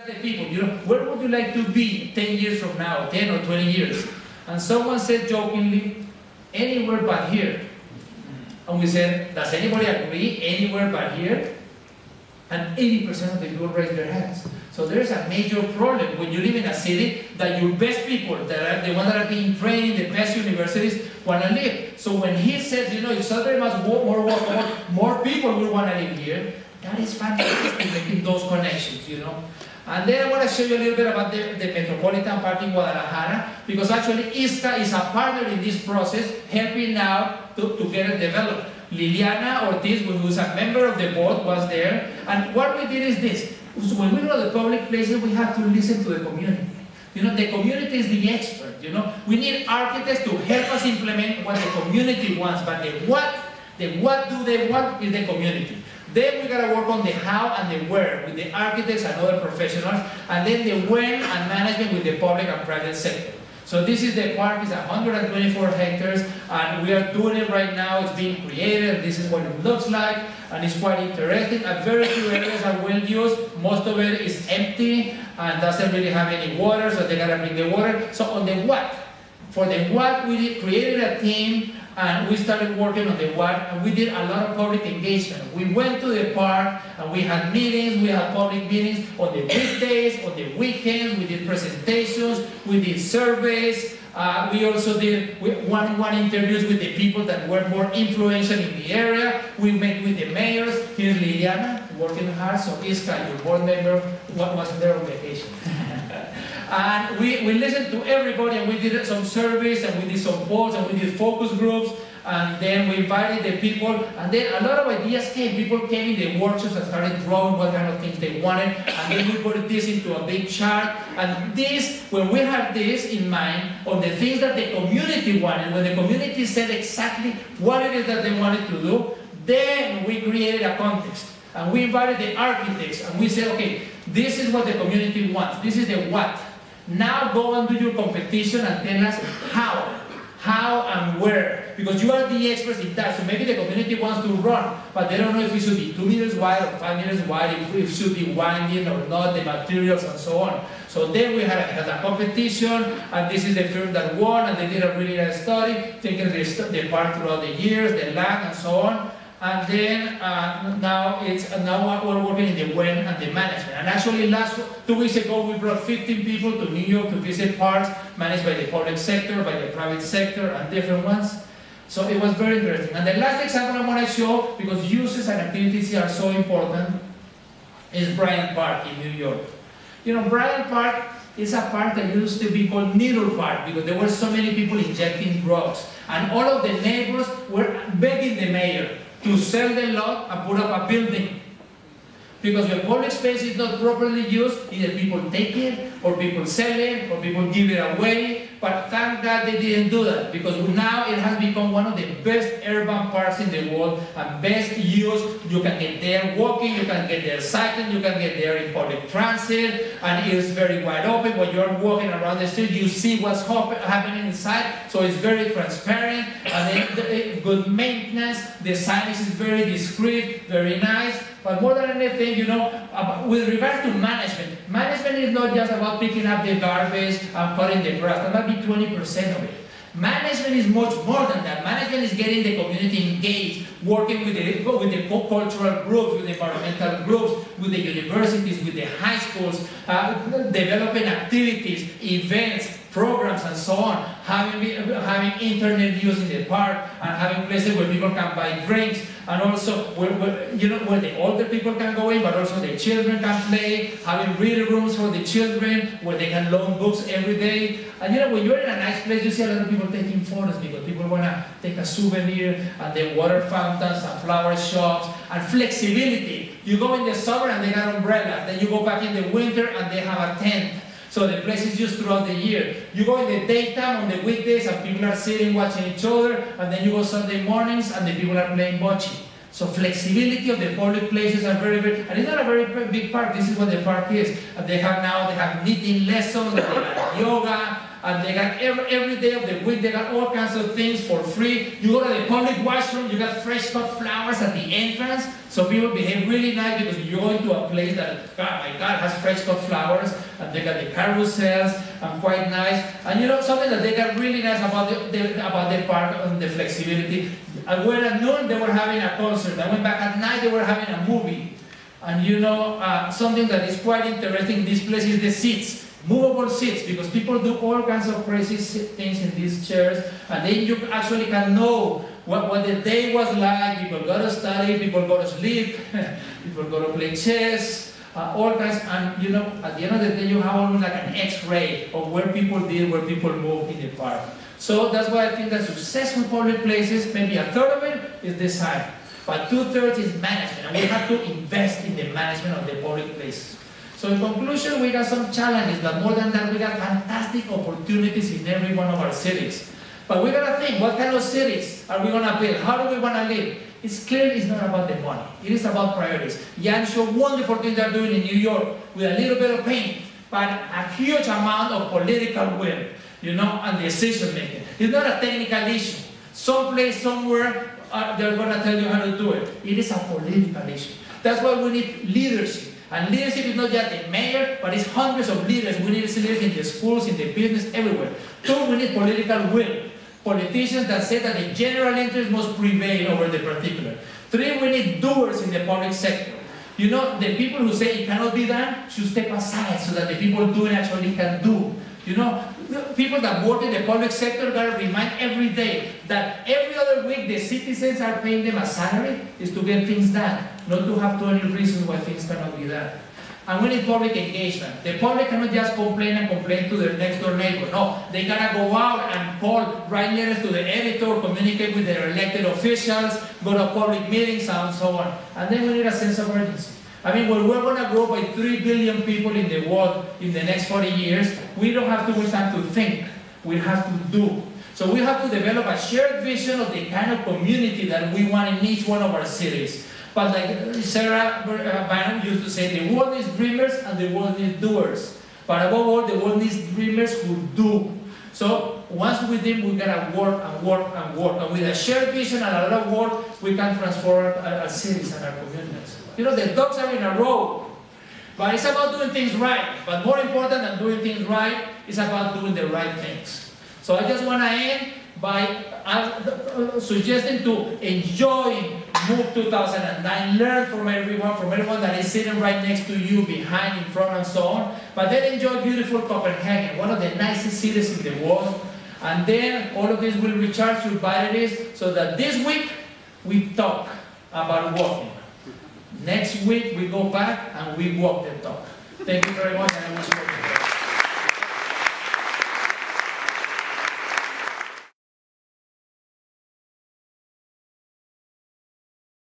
The people, where would you like to be 10 years from now, 10 or 20 years? And someone said jokingly, anywhere but here. And we said, does anybody agree anywhere but here? And 80% of the people raised their hands. So there's a major problem when you live in a city that your best people, that are the ones that are being trained in the best universities, want to live. So when he says, if Sudbury must more people will want to live here, that is fantastic, making those connections, And then I want to show you a little bit about the metropolitan park in Guadalajara, because actually ISCA is a partner in this process, helping now to get it developed. Liliana Ortiz, who is a member of the board, was there. And what we did is this. So when we go to the public places, we have to listen to the community. The community is the expert. We need architects to help us implement what the community wants, but the what do they want is the community. Then we gotta work on the how and the where with the architects and other professionals, and then the when and management with the public and private sector. So this is the park, it's 124 hectares, and we are doing it right now. It's being created, this is what it looks like, and it's quite interesting. And very few areas are well used. Most of it is empty and doesn't really have any water, so they gotta bring the water. So on the what, for the what, we created a team, and we started working on the what, and we did a lot of public engagement. We went to the park, and we had meetings, we had public meetings on the weekdays, on the weekends, we did presentations, we did surveys, we also did one-on-one interviews with the people that were more influential in the area. We met with the mayors. Here's Liliana, working hard, so Iska, your board member, was there on vacation. And we listened to everybody, and we did some surveys, and we did some polls, and we did focus groups, and then we invited the people, and then a lot of ideas came. People came in the workshops and started drawing what kind of things they wanted, and then we put this into a big chart. And this, when we had this in mind, on the things that the community wanted, when the community said exactly what it is that they wanted to do, then we created a contest. And we invited the architects, and we said, okay, this is what the community wants, this is the what. Now go and do your competition and tell us how and where, because you are the experts in that. So maybe the community wants to run, but they don't know if it should be 2 meters wide or 5 meters wide, if it should be winding or not, the materials and so on. So then we had a competition, and this is the firm that won, and they did a really nice study, thinking the park throughout the years, the land and so on. And then now we're working in the when and the management. And actually 2 weeks ago we brought 15 people to New York to visit parks managed by the public sector, by the private sector, and different ones. So it was very interesting. And the last example I want to show, because uses and activities are so important, is Bryant Park in New York. Bryant Park is a park that used to be called Needle Park because there were so many people injecting drugs. And all of the neighbors were begging the mayor to sell the lot and put up a building. Because when public space is not properly used, either people take it, or people sell it, or people give it away. But thank God they didn't do that, because now it has become one of the best urban parks in the world, and best used. You can get there walking, you can get there cycling, you can get there in public transit, and it is very wide open. When you're walking around the street, you see what's happening inside, so it's very transparent, and then good maintenance. The signage is very discreet, very nice. But more than anything, with regard to management, management is not just about picking up the garbage and cutting the grass. That might be 20% of it. Management is much more than that. Management is getting the community engaged, working with the cultural groups, with the environmental groups, with the universities, with the high schools, developing activities, events, programs, and so on, having internet use in the park, and having places where people can buy drinks, and also where the older people can go in, but also the children can play, having reading rooms for the children, where they can loan books every day. And when you're in a nice place, you see a lot of people taking photos, because people want to take a souvenir, and the water fountains, and flower shops, and flexibility. You go in the summer, and they got umbrellas. Then you go back in the winter, and they have a tent. So the place is used throughout the year. You go in the daytime, on the weekdays, and people are sitting watching each other, and then you go Sunday mornings, and the people are playing bocce. So flexibility of the public places are very, very, and it's not a very big park. This is what the park is. And they have knitting lessons, and they got yoga, and they got every day of the week, they got all kinds of things for free. You go to the public washroom, you got fresh cut flowers at the entrance, so people behave really nice, because you go into a place that, oh my God, has fresh cut flowers. and they got the carousels, and quite nice. And you know, something that they got really nice about the park and the flexibility. I went at noon, they were having a concert. I went back at night, they were having a movie. And you know, something that is quite interesting in this place is the seats. Movable seats, because people do all kinds of crazy things in these chairs, and then you actually can know what the day was like. People go to study, people go to sleep, people go to play chess, all kinds, and you know, at the end of the day, you have almost like an X-ray of where people did, where people moved in the park. So that's why I think that successful public places, maybe a third of it is design, but 2/3 is management, and we have to invest in the management of the public places. So in conclusion, we got some challenges, but more than that, we got fantastic opportunities in every one of our cities. But we gotta think, what kind of cities are we gonna build? How do we wanna live? It's clear it's not about the money. It is about priorities. Jan showed wonderful things they're doing in New York with a little bit of paint, but a huge amount of political will, you know, and decision making. It's not a technical issue. Someplace, somewhere, they're gonna tell you how to do it. It is a political issue. That's why we need leadership. And leadership is not just the mayor, but it's hundreds of leaders. We need leaders in the schools, in the business, everywhere. 2, we need political will. Politicians that say that the general interest must prevail over the particular. 3, we need doers in the public sector. You know, the people who say it cannot be done should step aside so that the people doing actually can do. You know, the people that work in the public sector gotta remind every day that every other week the citizens are paying them a salary is to get things done, not to have 20 reasons why things cannot be done. And we need public engagement. The public cannot just complain and complain to their next door neighbor. No, they gotta go out and call, write letters to the editor, communicate with their elected officials, go to public meetings, and so on. And then we need a sense of urgency. I mean, when we're going to grow by 3 billion people in the world in the next 40 years, we don't have too much time to think. We have to do. So we have to develop a shared vision of the kind of community that we want in each one of our cities. But like Sarah Bynum used to say, the world needs dreamers and the world needs doers. But above all, the world needs dreamers who do. So once we do, we gotta work and work and work. And with a shared vision and a lot of work, we can transform our cities and our communities. You know, the dogs are in a row. But it's about doing things right. But more important than doing things right, it's about doing the right things. So I just want to end by suggesting to enjoy Move 2009, learn from everyone that is sitting right next to you, behind, in front, and so on. But then enjoy beautiful Copenhagen, one of the nicest cities in the world. And then all of this will recharge your batteries so that this week we talk about walking. Next week we go back and we walk the talk. Thank you very much, and I wish you all the best.